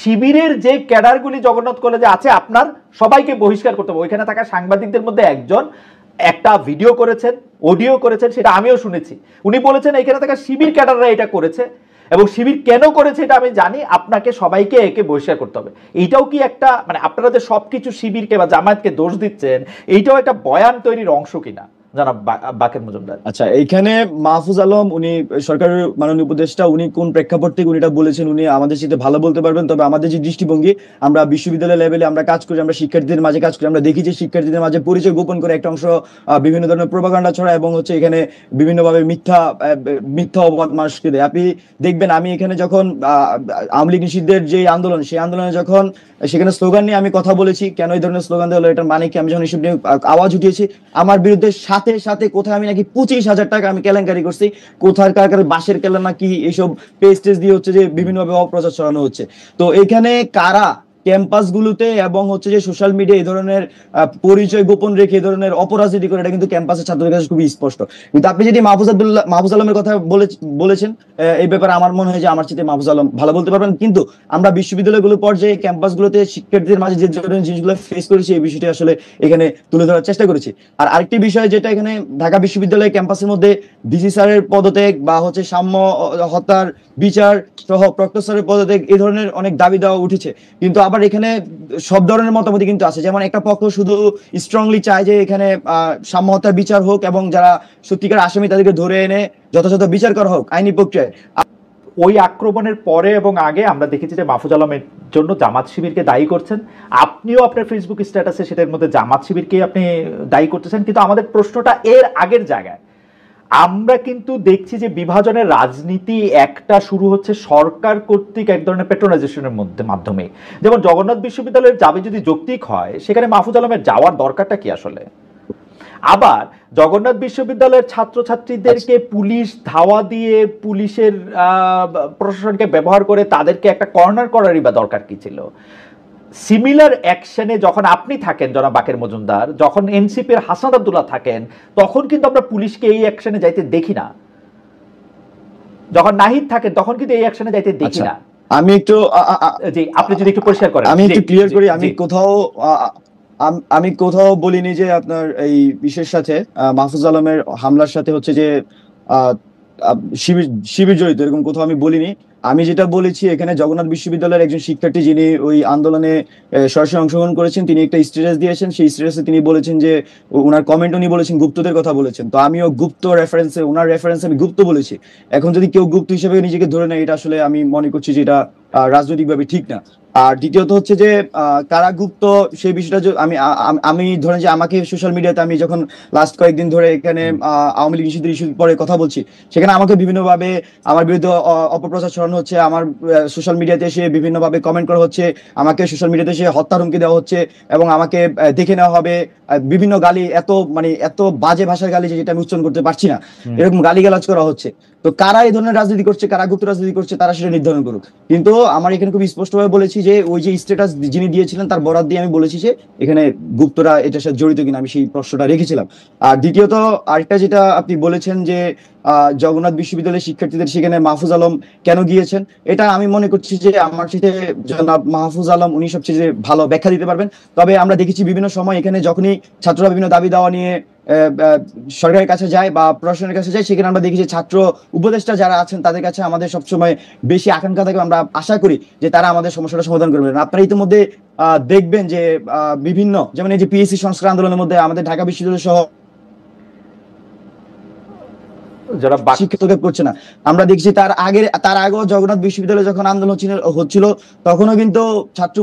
শিবিরের যে ক্যাডারগুলি জগন্নাথ কলেজে আছে আপনার সবাইকে বহিষ্কার করতে হবে। ওইখানে থাকা সাংবাদিকদের মধ্যে একজন একটা ভিডিও করেছেন, অডিও করেছেন, সেটা আমিও শুনেছি। উনি বলেছেন এখানে থাকা শিবির ক্যাডাররা এটা করেছে এবং শিবির কেন করেছে এটা আমি জানি, আপনাকে সবাইকে একে বহিষ্কার করতে হবে। এইটাও কি একটা মানে আপনারা যে সবকিছু শিবিরকে বা জামায়াতকে দোষ দিচ্ছেন, এইটাও একটা বয়ান তৈরির অংশ কিনা জানাব বাকের মজুমদার? আচ্ছা, এইখানে মাহফুজ আলম উনি সরকারের মাননীয় উপদেষ্টা, উনি কোন প্রেক্ষাপট থেকে উনি এটা বলেছেন উনি আমাদের সাথে ভালো বলতে পারবেন। তবে আমাদের যে দৃষ্টিভঙ্গি, আমরা বিশ্ববিদ্যালয় লেভেলে আমরা কাজ করি, আমরা শিক্ষার্থীদের মাঝে কাজ করি, আমরা দেখি যে শিক্ষার্থীদের মাঝে পরিচয় গোপন করে একটা অংশ বিভিন্ন ধরনের প্রোপাগান্ডা ছড়া এবং হচ্ছে এখানে বিভিন্নভাবে মিথ্যা অপবাদ মানুষকে দেয়। আপনি দেখবেন আমি এখানে যখন আওয়ামী লীগ নিষিদ্ধের যে আন্দোলন, সেই আন্দোলনে যখন সেখানে স্লোগান নিয়ে আমি কথা বলেছি, কেন এই ধরনের স্লোগান দেওয়া হলো এটার মানে কি, আমি যখন এসব নিয়ে আওয়াজ উঠিয়েছি, আমার বিরুদ্ধে সাথে সাথে কোথায় আমি নাকি 25,000 টাকা আমি কেলেঙ্কারি করছি, কোথার কার বাসের কেলা নাকি এইসব পেজ টেজ দিয়ে হচ্ছে যে বিভিন্নভাবে অপপ্রচার ছড়ানো হচ্ছে। তো এখানে কারা ক্যাম্পাস গুলোতে এবং হচ্ছে যে সোশ্যাল মিডিয়া এই ধরনের পরিচয় গোপন রেখে এই ধরনের অপরাজনীতি করে, এটা কিন্তু ক্যাম্পাসের ছাত্রদের কাছে খুবই স্পষ্ট। কিন্তু আপনি যদি মাহফুজ আলমের কথা বলেছেন, এই ব্যাপারে আমার মনে হয় যে আমার চেয়ে মাহফুজ আলম ভালো বলতে পারবেন। কিন্তু আমরা বিশ্ববিদ্যালয়গুলোর পর্যায়ে ক্যাম্পাসগুলোতে শিক্ষার্থীদের মাঝে যে ধরনের জিনিসগুলো ফেস করেছি, এই বিষয়টি আসলে এখানে তুলে ধরার চেষ্টা করেছি। আর আরেকটি বিষয় যেটা এখানে ঢাকা বিশ্ববিদ্যালয় ক্যাম্পাসের মধ্যে ডিসি স্যারের পদত্যাগ বা হচ্ছে সাম্য হত্যার বিচার সহ প্রক্টর স্যারের পদত্যাগ, এই ধরনের অনেক দাবি দেওয়া উঠেছে। কিন্তু আবার এখানে সব ধরনের মতামত কিন্তু আছে। যেমন একটা পক্ষ শুধু স্ট্রংলি চায় যে এখানে সাম্য হত্যার বিচার হোক এবং যারা সত্যিকার আসামি তাদেরকে ধরে এনে যথাযথ বিচার করা হোক আইনি প্রক্রিয়ায়। ওই আক্রমণের পরে এবং আগে আমরা দেখেছি যে মাহফুজ আলমের জন্য জামাত শিবিরকে দায়ী করছেন, আপনিও আপনার ফেসবুক স্ট্যাটাসে সেটার মধ্যে জামাত শিবিরকে আপনি দায়ী করতেছেন। কিন্তু আমাদের প্রশ্নটা এর আগের জায়গায়, আমরা কিন্তু দেখছি যে বিভাজনের রাজনীতি একটা শুরু হচ্ছে সরকার কর্তৃক এক ধরনের পেট্রোনাইজেশনের মাধ্যমে। যেমন জগন্নাথ বিশ্ববিদ্যালয়ের যাবে যদি যৌক্তিক হয়, সেখানে মাহফুজ আলমের যাওয়ার দরকারটা কি আসলে? আবার জগন্নাথ বিশ্ববিদ্যালয়ের ছাত্রছাত্রীদেরকে পুলিশ ধাওয়া দিয়ে, পুলিশের প্রশাসনকে ব্যবহার করে তাদেরকে একটা কর্নার করারই বা দরকার কি ছিল? সিমিলার অ্যাকশনে যখন আপনি থাকেন জনাব বাকের মজুমদার, যখন এনসিপির হাসনাত আব্দুল্লাহ থাকেন, তখন কিন্তু আমরা পুলিশকে এই অ্যাকশনে যাইতে দেখি না। যখন নাহিদ থাকেন তখন কিন্তু এই অ্যাকশনে যাইতে দেখি না। আমি একটু জি, আপনি যদি একটু পরিষ্কার করেন। আমি একটু ক্লিয়ার করি, আমি কোথাও বলিনি যে আপনার এই বিশেষ সাথে মাহফুজ আলমের হামলার সাথে হচ্ছে যে শিবির জড়িত, এরকম কোথাও আমি বলিনি। আমি যেটা বলেছি, এখানে জগন্নাথ বিশ্ববিদ্যালয়ের একজন শিক্ষার্থী যিনি ওই আন্দোলনে সরাসরি অংশগ্রহণ করেছেন, তিনি একটা স্ট্যাটাস দিয়েছেন। সেই স্ট্যাটাসে তিনি বলেছেন যে ওনার কমেন্ট উনি বলেছেন গুপ্তদের কথা বলেছেন। তো আমিও গুপ্ত রেফারেন্সে, ওনার রেফারেন্সে আমি গুপ্ত বলেছি। এখন যদি কেউ গুপ্ত হিসেবে নিজেকে ধরে নেয়, এটা আসলে আমি মনে করছি যে এটা রাজনৈতিকভাবে ঠিক না। আর দ্বিতীয়ত হচ্ছে যে কারা গুপ্ত সেই বিষয়টা আমি ধরেন যে আমাকে সোশ্যাল মিডিয়াতে আমি যখন লাস্ট কয়েকদিন ধরে এখানে আওয়ামী লীগ নিষিদ্ধের ইস্যুর পরে কথা বলছি, সেখানে আমাকে বিভিন্নভাবে আমার বিরুদ্ধে অপপ্রচার ছড়ানো হচ্ছে, আমার সোশ্যাল মিডিয়াতে এসে বিভিন্নভাবে কমেন্ট করা হচ্ছে, আমাকে সোশ্যাল মিডিয়াতে এসে হত্যার হুমকি দেওয়া হচ্ছে এবং আমাকে দেখে নেওয়া হবে, বিভিন্ন গালি, এত বাজে ভাষার গালি যেটা আমি উচ্চারণ করতে পারছি না, এরকম গালিগালাজ করা হচ্ছে। তো কারা এই ধরনের রাজনীতি করছে, কারা গুপ্ত রাজনীতি করছে, তারা সেটা নির্ধারণ করুক। কিন্তু আমার এখানে খুব স্পষ্টভাবে বলেছি যে ওই যে স্ট্যাটাস যিনি দিয়েছিলেন তার বরাত দিয়ে আমি বলেছি যে এখানে গুপ্তরা এটার সাথে জড়িত কিনা, আমি সেই প্রশ্নটা রেখেছিলাম। আর দ্বিতীয়ত আরেকটা যেটা আপনি বলেছেন যে জগন্নাথ বিশ্ববিদ্যালয়ের শিক্ষার্থীদের সেখানে মাহফুজ আলম কেন গিয়েছেন, এটা আমি মনে করছি যে আমার সাথে জনাব মাহফুজ আলম উনি সবচেয়ে ভালো ব্যাখ্যা দিতে পারবেন। তবে আমরা দেখেছি বিভিন্ন সময় এখানে যখনই ছাত্ররা বিভিন্ন দাবি দাওয়া নিয়ে সরকারের কাছে যায় বা প্রশাসনের কাছে যায়, সেখানে আমরা দেখি যে ছাত্র উপদেষ্টা যারা আছেন তাদের কাছে আমাদের সবসময় বেশি আকাঙ্ক্ষা থাকে, আমরা আশা করি যে তারা আমাদের সমস্যাটা সমাধান করবেন। আপনারা ইতিমধ্যে দেখবেন যে বিভিন্ন, যেমন এই যে পিএসসি সংস্কার আন্দোলনের মধ্যে আমাদের ঢাকা বিশ্ববিদ্যালয় সহ যারা শিক্ষিত করছে না, আমরা দেখছি তার আগেও জগন্নাথ বিশ্ববিদ্যালয়ে যখন আন্দোলন হচ্ছিল তখনও কিন্তু ছাত্র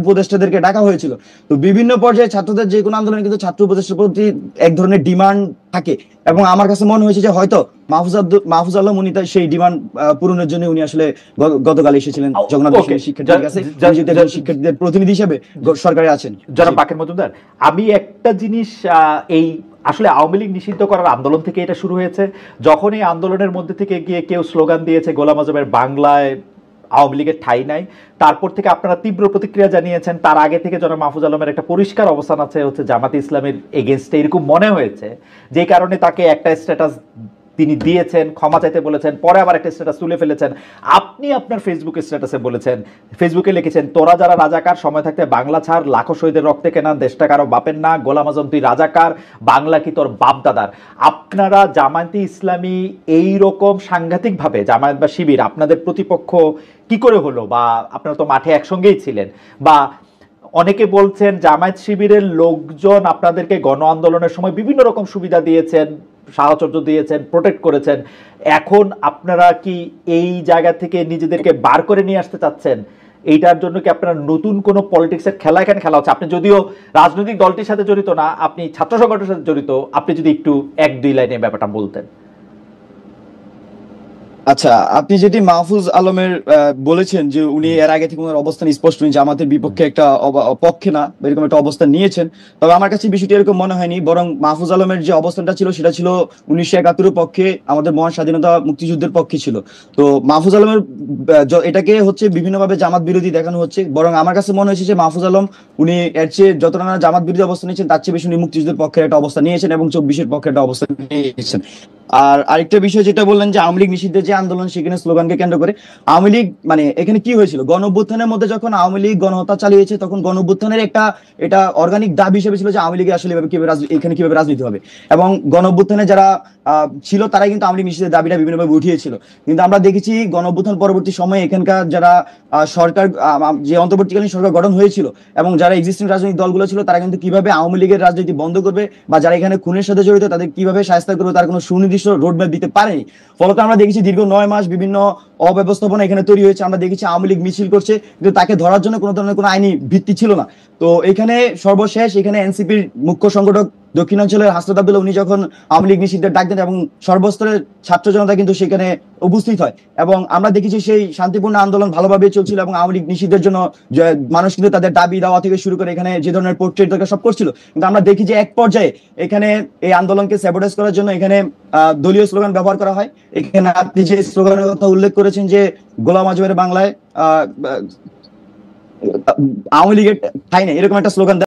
উপদেষ্টাদেরকে ডাকা হয়েছিল। তো বিভিন্ন পর্যায়ে ছাত্রদের যে কোনো আন্দোলনে কিন্তু ছাত্র উপদেষ্টার প্রতি এক ধরনের ডিমান্ড থাকে এবং আমার কাছে মনে হয়েছে যে হয়তো মাহফুজ আলম উনি সেই ডিমান্ড পূরণের জন্য উনি আসলে গতকাল এসেছিলেন জগন্নাথ বিশ্ববিদ্যালয়ের শিক্ষার্থীদের কাছে, শিক্ষার্থীদের প্রতিনিধি হিসেবে সরকারে আছেন। যারা বাকের মজুমদার, আমি একটা জিনিস, এই আসলে আওয়ামী লীগ নিষিদ্ধ করার আন্দোলন থেকে এটা শুরু হয়েছে। যখন এই আন্দোলনের মধ্যে থেকে গিয়ে কেউ স্লোগান দিয়েছে গোলাম আজমের বাংলায় আওয়ামী লীগের ঠাঁই নাই, তারপর থেকে আপনারা তীব্র প্রতিক্রিয়া জানিয়েছেন। তার আগে থেকে জনাব মাহফুজ আলমের একটা পরিষ্কার অবস্থান আছে হচ্ছে জামাতে ইসলামের এগেনস্টে, এরকম মনে হয়েছে, যে কারণে তাকে একটা স্ট্যাটাস তিনি দিয়েছেন, ক্ষমা চাইতে বলেছেন, পরে আবার একটা স্ট্যাটাস তুলে ফেলেছেন। আপনি আপনার ফেসবুক স্ট্যাটাসে বলেছেন, ফেসবুকে লিখেছেন, তোরা যারা রাজাকার সময় থাকতে বাংলা ছাড়, লাখো শহীদের রক্তে কেনা দেশটা কারো বাপের না, গোলাম আজম তুই রাজাকার, বাংলা কি তোর বাপ দাদার। আপনারা জামায়াতে ইসলামী এই রকম সাংঘাতিকভাবে, জামায়াত বা শিবির আপনাদের প্রতিপক্ষ কি করে হলো? বা আপনারা তো মাঠে একসঙ্গেই ছিলেন। বা অনেকে বলছেন জামায়াত শিবিরের লোকজন আপনাদেরকে গণ আন্দোলনের সময় বিভিন্ন রকম সুবিধা দিয়েছেন, সাহচর্য দিয়েছেন, প্রোটেক্ট করেছেন। এখন আপনারা কি এই জায়গা থেকে নিজেদেরকে বার করে নিয়ে আসতে চাচ্ছেন? এইটার জন্য কি আপনারা নতুন কোনো পলিটিক্সের খেলা এখানে খেলা হচ্ছে? আপনি যদিও রাজনৈতিক দলটির সাথে জড়িত না, আপনি ছাত্র সংগঠনের সাথে জড়িত, আপনি যদি একটু এক দুই লাইনে ব্যাপারটা বলতেন। আচ্ছা, আপনি যেটি মাহফুজ আলমের বলেছেন যে উনি এর আগে থেকে ওনার অবস্থান স্পষ্ট, উনি জামাতের বিপক্ষে একটা পক্ষে না এরকম একটা অবস্থান নিয়েছেন, তবে আমার কাছে বিষয়টি এরকম মনে হয়নি। বরং মাহফুজ আলমের যে অবস্থানটা ছিল সেটা ছিল 1971 পক্ষে, আমাদের মহান স্বাধীনতা মুক্তিযুদ্ধের পক্ষে ছিল। তো মাহফুজ আলমের এটাকে হচ্ছে বিভিন্নভাবে জামাত বিরোধী দেখানো হচ্ছে। বরং আমার কাছে মনে হয়েছে যে মাহফুজ আলম উনি এর চেয়ে যতটা না জামাত বিরোধী অবস্থান নিয়েছেন, তার চেয়ে বেশি উনি মুক্তিযুদ্ধের পক্ষে একটা অবস্থান নিয়েছেন এবং 24-এর পক্ষে একটা অবস্থান নিয়েছেন। আর আরেকটা বিষয় যেটা বললেন যে আওয়ামী লীগ নিষিদ্ধের যে আন্দোলন, সেখানে স্লোগানকে কেন্দ্র করে আওয়ামী লীগ, মানে এখানে কি হয়েছিল, গণ অভ্যুত্থানের মধ্যে যখন আওয়ামী লীগ গণহত্যা চালিয়েছে, তখন গণ অভ্যুত্থানের একটা এটা অর্গানিক দাবি হিসেবে ছিল যে আওয়ামী লীগের আসলে এখানে কিভাবে রাজনীতি হবে, এবং গণ অভ্যুত্থানে যারা ছিল তারাই কিন্তু আওয়ামী লীগ নিষিদ্ধের দাবিটা বিভিন্নভাবে উঠিয়েছিল। কিন্তু আমরা দেখেছি গণ অভ্যুত্থান পরবর্তী সময়ে এখানকার যারা সরকার, যে অন্তর্বর্তীকালীন সরকার গঠন হয়েছিল এবং যারা এক্সিস্টিং রাজনৈতিক দলগুলো ছিল, তারা কিন্তু কিভাবে আওয়ামী লীগের রাজনীতি বন্ধ করবে বা যারা এখানে খুনের সাথে জড়িত তাদের কিভাবে শাস্তি করবে, তার কোনো সুনির্দিষ্ট রোডম্যাপ দিতে পারেনি। ফলত আমরা দেখেছি দীর্ঘ 9 মাস বিভিন্ন অব্যবস্থাপনা এখানে তৈরি হয়েছে। আমরা দেখেছি আওয়ামী লীগ মিছিল করছে, কিন্তু তাকে ধরার জন্য কোনো ধরনের কোনো আইনি ভিত্তি ছিল না। তো এখানে সর্বশেষ এখানে এনসিপির মুখ্য সংগঠক দক্ষিণাঞ্চলের হাসনাত আব্দুল্লাহ, উনি যখন আওয়ামী লীগ নিষিদ্ধের ডাক দেন এবং সর্বস্তরের ছাত্র জনতা কিন্তু সেখানে উপস্থিত হয়, এবং আমরা দেখেছি সেই শান্তিপূর্ণ আন্দোলন ভালোভাবে চলছিল এবং আওয়ামী লীগ নিষিদ্ধের জন্য মানুষ কিন্তু তাদের দাবি দেওয়া থেকে শুরু করে এখানে যে ধরনের পোর্ট্রেট দরকার সব করছিল। কিন্তু আমরা দেখি যে এক পর্যায়ে এখানে এই আন্দোলনকে স্যাবোটাইজ করার জন্য এখানে দলীয় স্লোগান ব্যবহার করা হয়। এখানে আপনি যে স্লোগানের কথা উল্লেখ করেছেন যে গোলাম আজমের বাংলায় আওয়ামী লীগের ঠাঁই নেই, এরকম একটা স্লোগান